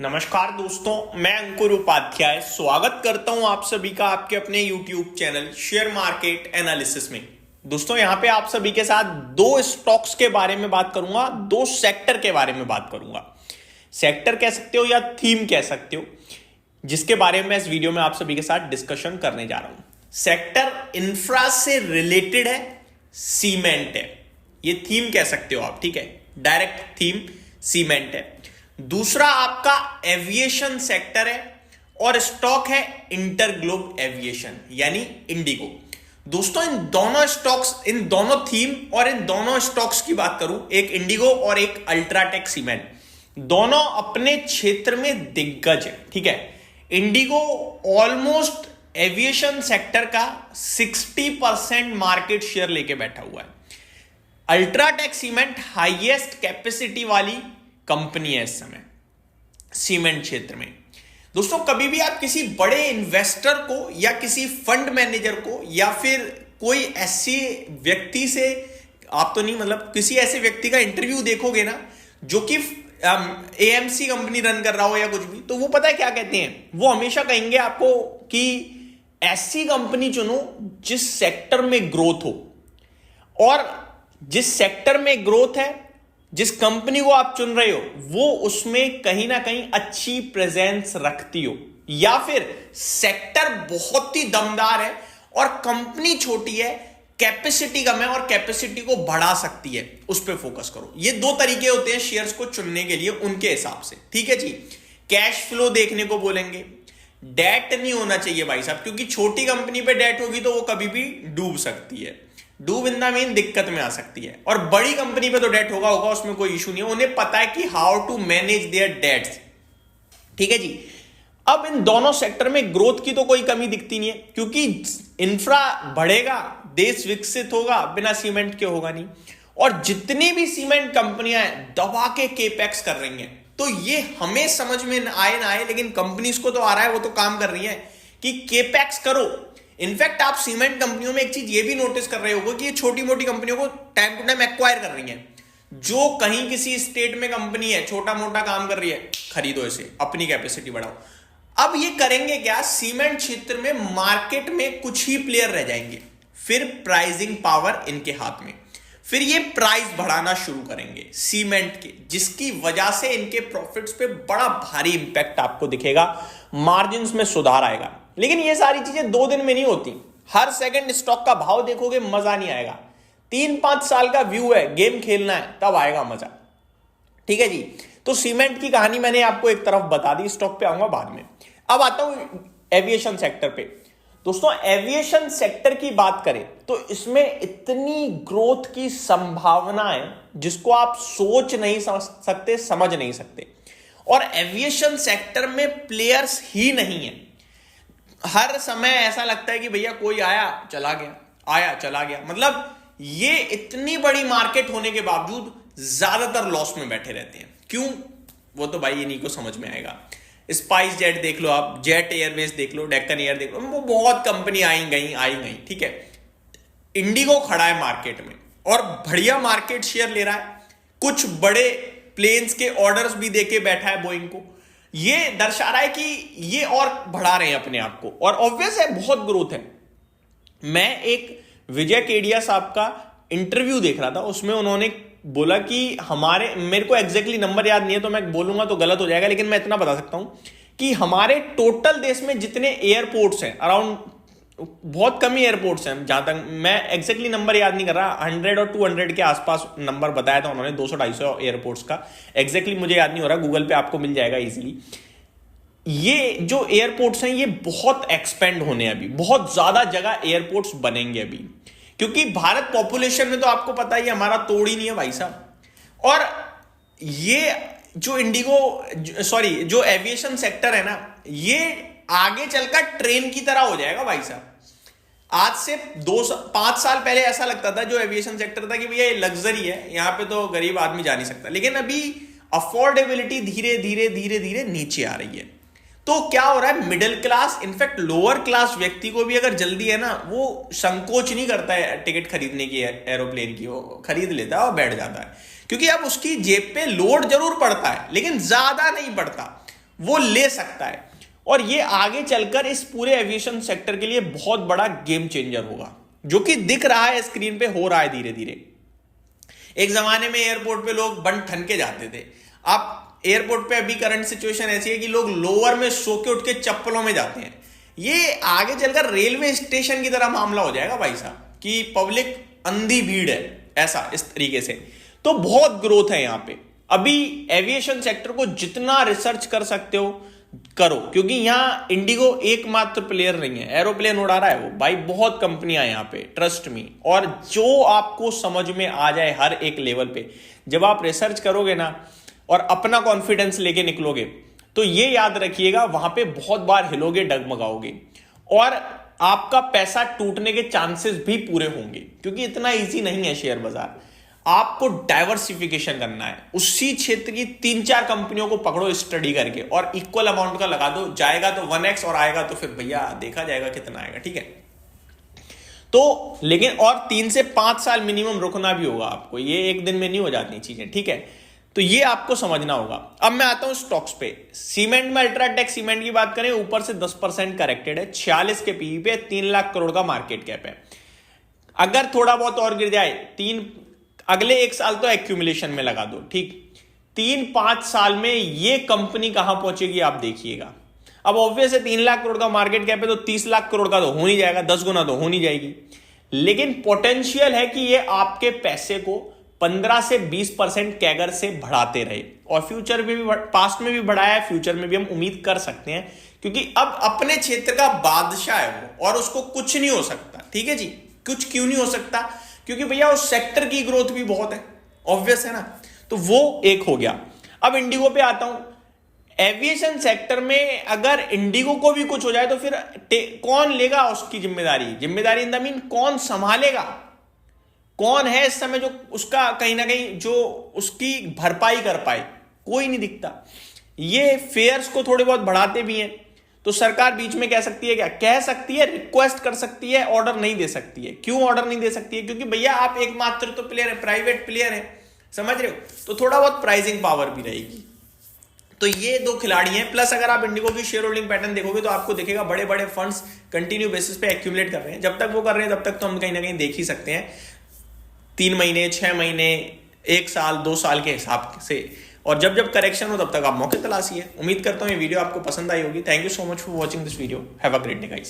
नमस्कार दोस्तों, मैं अंकुर उपाध्याय स्वागत करता हूं आप सभी का आपके अपने YouTube channel share market analysis में। दोस्तों यहां पे आप सभी के साथ दो स्टॉक्स के बारे में बात करूंगा, दो सेक्टर के बारे में बात करूंगा। सेक्टर कह सकते हो या थीम कह सकते हो, जिसके बारे में इस वीडियो में आप सभी के साथ डिस्कशन करने जा रहा हूं। सेक्टर इंफ्रा से रिलेटेड है, सीमेंट है, ये थीम कह सकते हो आप, ठीक है, डायरेक्ट थीम सीमेंट है। दूसरा आपका एविएशन सेक्टर है और स्टॉक है इंटरग्लोब एविएशन यानी इंडिगो। दोस्तों इन दोनों स्टॉक्स, इन दोनों थीम और इन दोनों स्टॉक्स की बात करूं, एक इंडिगो और एक अल्ट्राटेक सीमेंट, दोनों अपने क्षेत्र में दिग्गज है, ठीक है। इंडिगो ऑलमोस्ट एविएशन सेक्टर का 60% मार्केट शेयर लेके बैठा हुआ है। अल्ट्राटेक सीमेंट हाईएस्ट कैपेसिटी वाली कंपनी है इस समय सीमेंट क्षेत्र में। दोस्तों कभी भी आप किसी बड़े इन्वेस्टर को या किसी फंड मैनेजर को या फिर कोई ऐसे व्यक्ति से, आप तो नहीं, मतलब किसी ऐसे व्यक्ति का इंटरव्यू देखोगे ना जो कि एएमसी कंपनी रन कर रहा हो या कुछ भी, तो वो पता है क्या कहते हैं, वो हमेशा कहेंगे आपको कि ऐसी कंपनी चुनो जिस सेक्टर में ग्रोथ हो, और जिस सेक्टर में ग्रोथ है, जिस कंपनी को आप चुन रहे हो वो उसमें कहीं ना कहीं अच्छी प्रेजेंस रखती हो, या फिर सेक्टर बहुत ही दमदार है और कंपनी छोटी है, कैपेसिटी कम है और कैपेसिटी को बढ़ा सकती है, उस पर फोकस करो। ये दो तरीके होते हैं शेयर्स को चुनने के लिए उनके हिसाब से, ठीक है जी। कैश फ्लो देखने को बोलेंगे, डेट नहीं होना चाहिए भाई साहब, क्योंकि छोटी कंपनी पे डेट होगी तो वो कभी भी डूब सकती है, डूब इन द मीन दिक्कत में आ सकती है। और बड़ी कंपनी पे तो डेट होगा, उसमें कोई इशू नहीं है, उन्हें पता है कि how to manage their debts, ठीक है जी। अब इन दोनों सेक्टर में ग्रोथ की तो कोई कमी दिखती नहीं है, क्योंकि इंफ्रा बढ़ेगा, देश विकसित होगा, बिना सीमेंट के होगा नहीं। और जितनी भी सीमेंट कंपनियां दबा के केपेक्स कर रही हैं, तो ये हमें समझ में आए ना आए, लेकिन कंपनीज को तो आ रहा है, वो तो काम कर रही है कि केपेक्स करो। इनफैक्ट आप सीमेंट कंपनियों में एक चीज ये भी नोटिस कर रहे होगे कि ये छोटी मोटी कंपनियों को टाइम टू टाइम एक्वायर कर रही हैं। जो कहीं किसी स्टेट में कंपनी है, छोटा मोटा काम कर रही है, खरीदो इसे, अपनी कैपेसिटी बढ़ाओ। अब ये करेंगे क्या, सीमेंट क्षेत्र में मार्केट में कुछ ही प्लेयर रह जाएंगे, फिर प्राइसिंग पावर इनके हाथ में, फिर ये प्राइस बढ़ाना शुरू करेंगे सीमेंट के, जिसकी वजह से इनके प्रॉफिट्स पे बड़ा भारी इंपैक्ट आपको दिखेगा, मार्जिन्स में सुधार आएगा। लेकिन ये सारी चीजें 2 दिन में नहीं होती, हर सेकंड स्टॉक का भाव देखोगे मजा नहीं आएगा। 3-5 साल का व्यू है, गेम खेलना है, तब आएगा मजा, ठीक है जी। तो सीमेंट की कहानी मैंने आपको एक तरफ बता दी, स्टॉक पे आऊंगा बाद में। अब आता हूं एविएशन सेक्टर पे। दोस्तों एविएशन सेक्टर की बात करें तो इसमें इतनी ग्रोथ की संभावना है जिसको आप सोच नहीं सकते, समझ नहीं सकते। और एविएशन सेक्टर में प्लेयर्स ही नहीं है। हर समय ऐसा लगता है कि भैया कोई आया चला गया, आया चला गया, मतलब ये इतनी बड़ी मार्केट होने के बावजूद ज्यादातर लॉस में बैठे रहते हैं। क्यों, वो तो भाई इन्हीं को समझ में आएगा। स्पाइस जेट देख लो आप, जेट एयरवेज देख लो, डेक्कन एयर देख लो, वो बहुत कंपनी आई गई, ठीक है। इंडिगो खड़ा है मार्केट में और बढ़िया मार्केट शेयर ले रहा है, कुछ बड़े प्लेन्स के ऑर्डर्स भी देके बैठा है बोइंग को। ये दर्शा रहा है कि ये और बढ़ा रहे हैं अपने आप को, और ऑब्वियस है बहुत ग्रोथ है। मैं एक विजय केडिया साहब का इंटरव्यू देख रहा था, उसमें उन्होंने बोला कि हमारे, मेरे को एग्जैक्टली नंबर याद नहीं है तो मैं बोलूंगा तो गलत हो जाएगा, लेकिन मैं इतना बता सकता हूं कि हमारे टोटल देश में जितने एयरपोर्ट्स हैं, अराउंड बहुत कम ही एयरपोर्ट्स हैं, जहां तक मैं एग्जैक्टली नंबर याद नहीं कर रहा, 100 और 200 के आसपास नंबर बताया था उन्होंने, 200-250 एयरपोर्ट्स का, एग्जैक्टली मुझे याद नहीं हो रहा, गूगल पे आपको मिल जाएगा इजीली। ये जो एयरपोर्ट्स हैं ये बहुत एक्सपेंड होने हैं, अभी बहुत ज्यादा जगह एयरपोर्ट्स बनेंगे अभी, क्योंकि भारत पॉपुलेशन में तो आपको पता ही हमारा तोड़ ही नहीं है भाई साहब। और ये जो जो एविएशन सेक्टर है ना, ये आगे चलकर ट्रेन की तरह हो जाएगा भाई साहब। आज से 5 साल पहले ऐसा लगता था जो एविएशन सेक्टर था कि भैया ये लग्जरी है, यहां पे तो गरीब आदमी जा नहीं सकता, लेकिन अभी अफोर्डेबिलिटी धीरे धीरे धीरे धीरे नीचे आ रही है। तो क्या हो रहा है, middle class, in fact lower class व्यक्ति को भी अगर जल्दी है ना, वो संकोच नहीं करता है टिकट खरीदने की, एरोप्लेन की, वो खरीद लेता है और बैठ जाता है, क्योंकि अब उसकी जेब पे लोड जरूर पड़ता है लेकिन ज्यादा नहीं पड़ता। वो ले सकता है। और ये आगे चलकर इस पूरे एविएशन सेक्टर के लिए बहुत बड़ा गेम चेंजर होगा, जो कि दिख रहा है स्क्रीन पे, हो रहा है धीरे धीरे। एक जमाने में एयरपोर्ट पे लोग बन ठन के जाते थे। आप एयरपोर्ट पे अभी करंट सिचुएशन ऐसी है कि लोग लोअर में सो के उठ के चप्पलों में जाते हैं। ये आगे चलकर रेलवे स्टेशन की तरह मामला हो जाएगा भाई साहब, कि पब्लिक अंधी भीड़ है, ऐसा इस तरीके से। तो बहुत ग्रोथ है यहां पे। अभी एविएशन सेक्टर को जितना रिसर्च कर सकते हो करो, क्योंकि यहां इंडिगो एकमात्र प्लेयर नहीं है। एरोप्लेन उड़ा रहा है वो भाई, बहुत कंपनियां यहां पे, ट्रस्ट मी। और जो आपको समझ में आ जाए हर एक लेवल पे, जब आप रिसर्च करोगे ना और अपना कॉन्फिडेंस लेके निकलोगे, तो ये याद रखिएगा वहां पे बहुत बार हिलोगे, डगमगाओगे और आपका पैसा टूटने के चांसेस भी पूरे होंगे, क्योंकि इतना इजी नहीं है शेयर बाजार। आपको डाइवर्सिफिकेशन करना है, उसी क्षेत्र की 3-4 कंपनियों को पकड़ो स्टडी करके और इक्वल अमाउंट का लगा दो। जाएगा तो 1x और आएगा तो फिर भैया देखा जाएगा कितना आएगा, ठीक है। तो लेकिन और 3 से 5 साल मिनिमम रुकना भी होगा आपको, ये एक दिन में नहीं हो जाती चीजें, ठीक है। तो ये आपको समझना होगा। अब मैं आता हूं स्टॉक्स पे। सीमेंट में अल्ट्राटेक सीमेंट की बात करें, ऊपर से 10% करेक्टेड है, 46 के पीई पे, 3 लाख करोड़ का मार्केट कैप है। अगर थोड़ा बहुत और गिर जाए, अगले 1 साल तो एक्यूमुलेशन में लगा दो, ठीक। 3-5 साल में ये कंपनी कहां पहुंचेगी आप देखिएगा। अब ऑब्वियस है 3 लाख करोड़ का मार्केट कैप है, तो 30 लाख करोड़ का तो हो नहीं जाएगा, 10 गुना तो हो नहीं जाएगी। लेकिन पोटेंशियल है कि ये आपके पैसे को 15 से 20% कैगर से बढ़ाते रहे, और फ्यूचर में भी, पास्ट में भी बढ़ाया है, फ्यूचर में भी हम उम्मीद कर सकते हैं, क्योंकि अब अपने क्षेत्र का बादशाह है वो, और उसको कुछ नहीं हो सकता, ठीक है जी। कुछ क्यों नहीं हो सकता? क्योंकि भैया उस सेक्टर की ग्रोथ भी बहुत है, ऑब्वियस है ना। तो वो एक हो गया। अब इंडिगो पे आता हूं। एविएशन सेक्टर में अगर इंडिगो को भी कुछ हो जाए तो फिर कौन लेगा उसकी जिम्मेदारी इन द मीन कौन संभालेगा? कौन है इस समय जो उसका कहीं ना कहीं जो उसकी भरपाई कर पाए? कोई नहीं दिखता। ये फेयर्स को थोड़े बहुत बढ़ाते भी हैं, तो सरकार बीच में कह सकती है, क्या कह सकती है, रिक्वेस्ट कर सकती है, ऑर्डर नहीं दे सकती है। क्यों ऑर्डर नहीं दे सकती है? क्योंकि भैया आप एकमात्र तो प्लेयर है, प्राइवेट प्लेयर है, समझ रहे हो। तो थोड़ा बहुत प्राइसिंग पावर भी रहेगी। तो ये 2 खिलाड़ी हैं। प्लस अगर आप इंडिगो की शेयर होल्डिंग पैटर्न देखोगे तो आपको दिखेगा बड़े बड़े फंड्स कंटिन्यू बेसिस पे एक्यूमुलेट कर रहे हैं। जब तक वो कर रहे हैं तब तक तो हम कहीं ना कहीं देख ही सकते हैं, 3 महीने, 6 महीने, 1 साल, 2 साल के हिसाब से। और जब जब करेक्शन हो तब तक आप मौके तलाशिए। उम्मीद करता हूं ये वीडियो आपको पसंद आई होगी। Thank you so much for watching this video. Have a great day guys.